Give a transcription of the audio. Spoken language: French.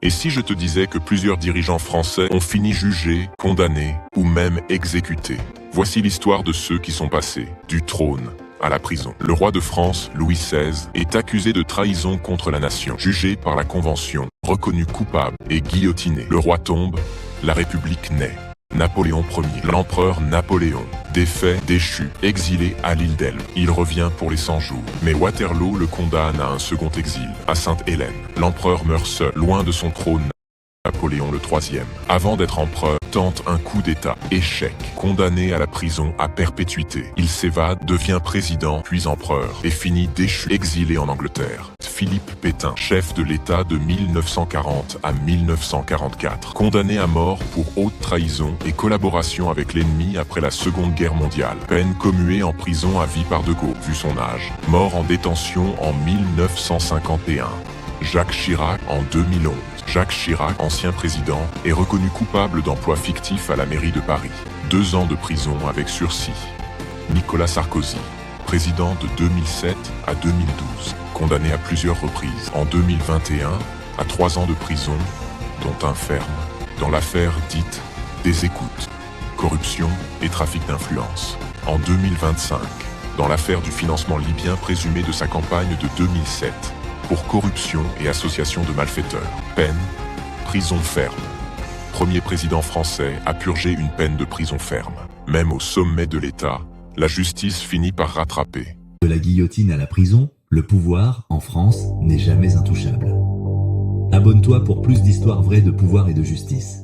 Et si je te disais que plusieurs dirigeants français ont fini jugés, condamnés ou même exécutés? Voici l'histoire de ceux qui sont passés du trône à la prison. Le roi de France, Louis XVI, est accusé de trahison contre la nation, jugé par la Convention, reconnu coupable et guillotiné. Le roi tombe, la République naît. Napoléon Ier, l'empereur Napoléon, défait, déchu, exilé à l'île d'Elbe. Il revient pour les 100 jours. Mais Waterloo le condamne à un second exil, à Sainte-Hélène. L'empereur meurt seul, loin de son trône. Napoléon III, avant d'être empereur, tente un coup d'État. Échec. Condamné à la prison à perpétuité. Il s'évade, devient président, puis empereur, et finit déchu, exilé en Angleterre. Philippe Pétain, chef de l'État de 1940 à 1944. Condamné à mort pour haute trahison et collaboration avec l'ennemi après la Seconde Guerre mondiale. Peine commuée en prison à vie par De Gaulle, vu son âge. Mort en détention en 1951. Jacques Chirac en 2011. Jacques Chirac, ancien président, est reconnu coupable d'emploi fictif à la mairie de Paris. 2 ans de prison avec sursis. Nicolas Sarkozy, président de 2007 à 2012, condamné à plusieurs reprises. En 2021, à 3 ans de prison, dont un ferme, dans l'affaire dite des écoutes, corruption et trafic d'influence. En 2025, dans l'affaire du financement libyen présumé de sa campagne de 2007, pour corruption et association de malfaiteurs. Peine, prison ferme. Premier président français à purger une peine de prison ferme. Même au sommet de l'État, la justice finit par rattraper. De la guillotine à la prison, le pouvoir, en France, n'est jamais intouchable. Abonne-toi pour plus d'histoires vraies de pouvoir et de justice.